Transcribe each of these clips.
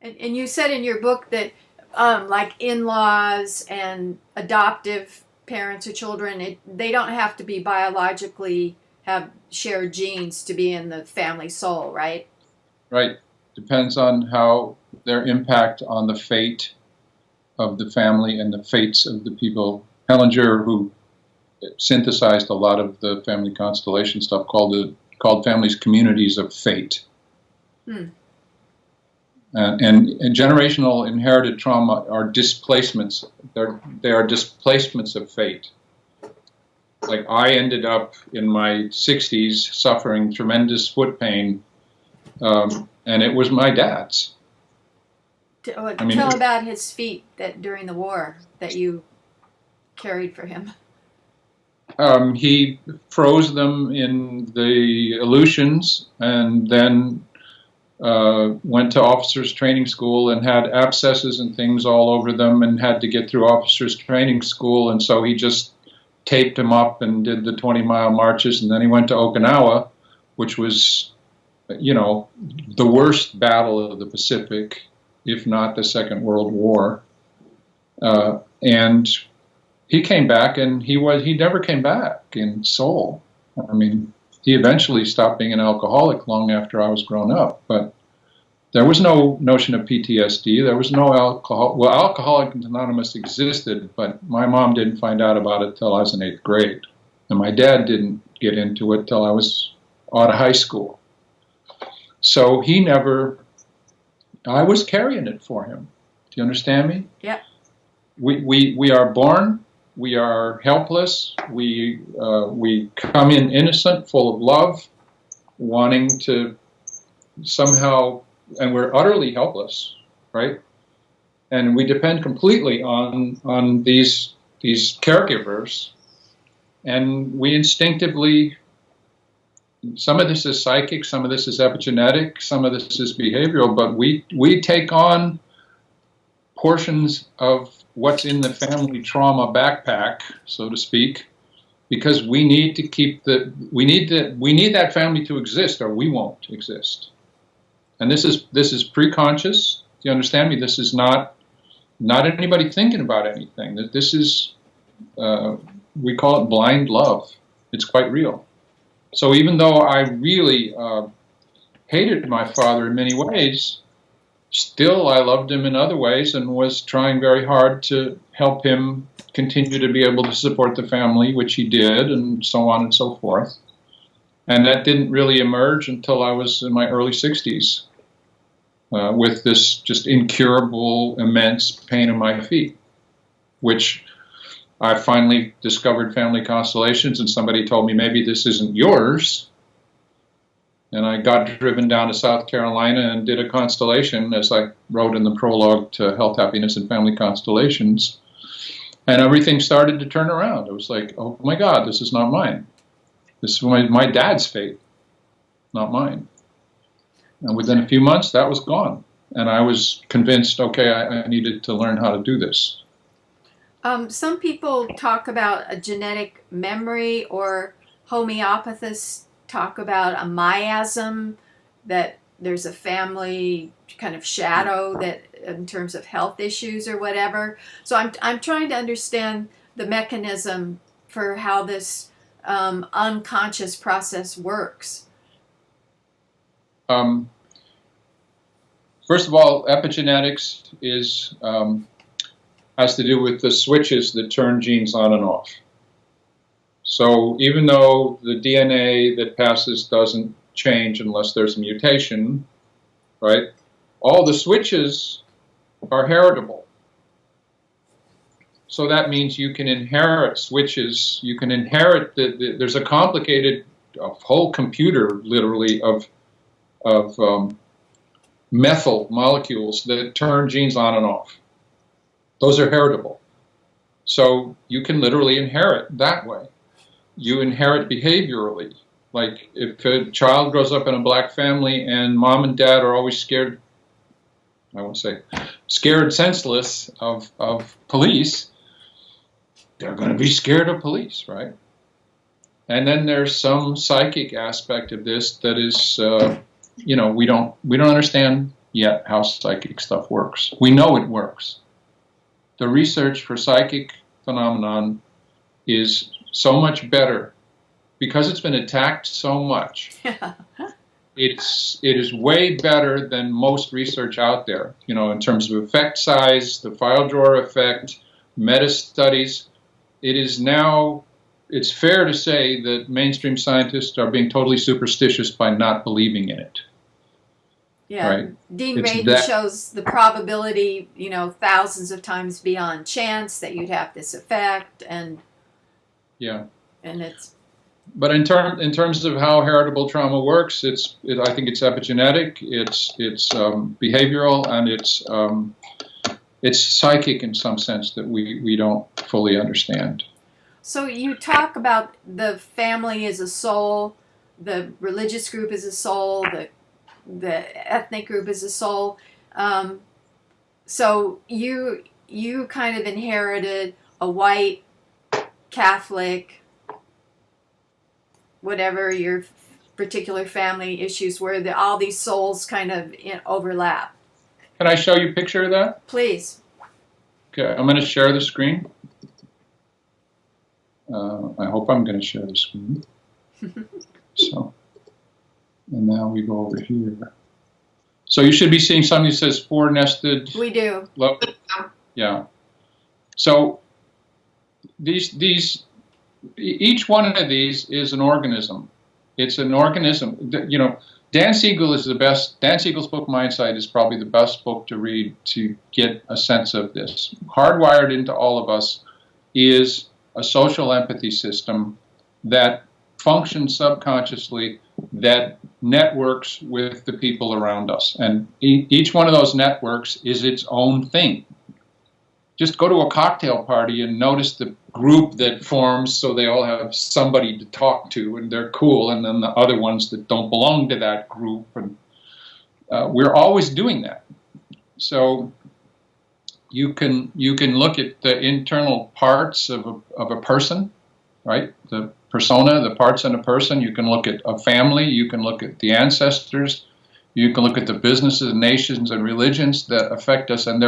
And you said in your book that like in-laws and adoptive parents or children, they don't have to be biologically have shared genes to be in the family soul, right? Right? Depends on how their impact on the fate of the family and the fates of the people. Hellinger, who synthesized a lot of the family constellation stuff, called families communities of fate. Hmm. And generational inherited trauma are displacements. They are displacements of fate. Like I ended up in my 60s suffering tremendous foot pain, and it was my dad's. Tell about his feet that during the war that you carried for him. He froze them in the Aleutians, and then went to officers training school and had abscesses and things all over them and had to get through officers training school, and so he just taped them up and did the 20-mile marches, and then he went to Okinawa, which was, the worst battle of the Pacific, if not the Second World War. And he came back, and he never came back in Seoul. I mean, he eventually stopped being an alcoholic long after I was grown up, but there was no notion of PTSD. There was no alcohol. Well, Alcoholics Anonymous existed, but my mom didn't find out about it till I was in 8th grade, and my dad didn't get into it till I was out of high school. So he never. I was carrying it for him. Do you understand me? Yeah. We are born. We are helpless. We come in innocent, full of love, wanting to somehow, and we're utterly helpless, right? And we depend completely on these caregivers, and we instinctively. Some of this is psychic, some of this is epigenetic, some of this is behavioral, but we take on portions of what's in the family trauma backpack, so to speak, because we need to we need that family to exist, or we won't exist. And this is pre-conscious. Do you understand me? This is not anybody thinking about anything. This is we call it blind love. It's quite real. So even though I really hated my father in many ways, still I loved him in other ways and was trying very hard to help him continue to be able to support the family, which he did, and so on and so forth. And that didn't really emerge until I was in my early 60s with this just incurable, immense pain in my feet, which I finally discovered family constellations, and somebody told me maybe this isn't yours. And I got driven down to South Carolina and did a constellation, as I wrote in the prologue to Health, Happiness, and Family Constellations. And everything started to turn around. It was like, oh my God, this is not mine. This is my dad's fate, not mine. And within a few months, that was gone. And I was convinced, okay, I needed to learn how to do this. Some people talk about a genetic memory, or homeopathists talk about a miasm, that there's a family kind of shadow that in terms of health issues or whatever. So I'm trying to understand the mechanism for how this unconscious process works. First of all, epigenetics has to do with the switches that turn genes on and off. So even though the DNA that passes doesn't change unless there's a mutation, right? All the switches are heritable. So that means you can inherit switches. You can inherit there's a complicated whole computer, literally, of methyl molecules that turn genes on and off. Those are heritable. So you can literally inherit that way. You inherit behaviorally. Like if a child grows up in a black family and mom and dad are always scared, I won't say scared senseless of police, they're going to be scared of police, right? And then there's some psychic aspect of this that is, we don't understand yet how psychic stuff works. We know it works. The research for psychic phenomenon is so much better because it's been attacked so much. It is way better than most research out there, in terms of effect size, the file drawer effect, meta studies. It's fair to say that mainstream scientists are being totally superstitious by not believing in it. Yeah, right? Dean It's Radin that- shows the probability, thousands of times beyond chance that you'd have this effect, and Yeah. it's But in terms of how heritable trauma works, I think it's epigenetic, it's behavioral, and it's psychic in some sense that we don't fully understand. So you talk about the family as a soul, the religious group as a soul, the ethnic group as a soul. So you kind of inherited a white Catholic, whatever your particular family issues were, all these souls kind of overlap. Can I show you a picture of that? Please. Okay, I'm going to share the screen. I hope I'm going to share the screen. So, and now we go over here. So you should be seeing something that says four nested. We do. Yeah. So each one of these is an organism. It's an organism. Dan Siegel is the best. Dan Siegel's book Mindsight is probably the best book to read to get a sense of this. Hardwired into all of us is a social empathy system that functions subconsciously, that networks with the people around us. And each one of those networks is its own thing. Just go to a cocktail party and notice the group that forms so they all have somebody to talk to and they're cool, and then the other ones that don't belong to that group. And we're always doing that. So you can look at the internal parts of a person, right? The persona, the parts in a person. You can look at a family. You can look at the ancestors. You can look at the businesses, nations, and religions that affect us, and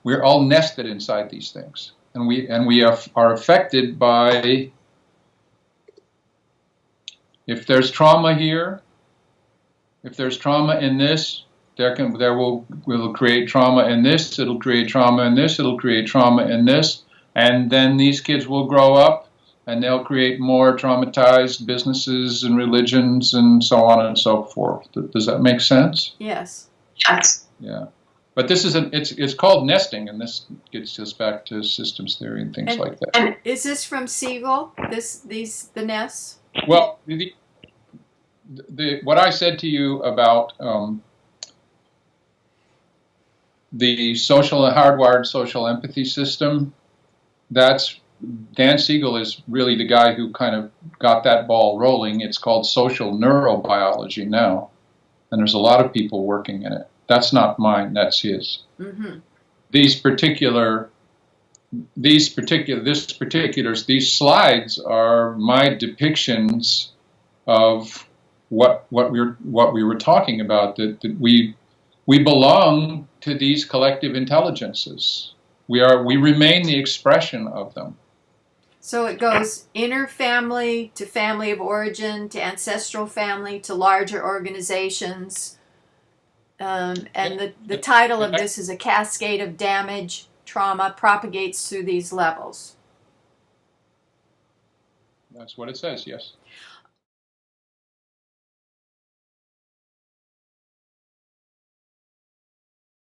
we're all nested inside these things, and we are affected by. If there's trauma here, if there's trauma in this, we'll create trauma in this. It'll create trauma in this. It'll create trauma in this, and then these kids will grow up. And they'll create more traumatized businesses and religions and so on and so forth. Does that make sense? Yes. Yeah. But this is it's called nesting, and this gets us back to systems theory and things like that. And is this from Siegel? The nests? Well, what I said to you about the hardwired social empathy system, that's Dan Siegel is really the guy who kind of got that ball rolling. It's called social neurobiology now, and there's a lot of people working in it. That's not mine, that's his. Mm-hmm. These slides are my depictions of what we were talking about, that we belong to these collective intelligences. We remain the expression of them. So it goes inner family to family of origin to ancestral family to larger organizations. And the title of this is A Cascade of Damage, Trauma Propagates Through These Levels. That's what it says, yes.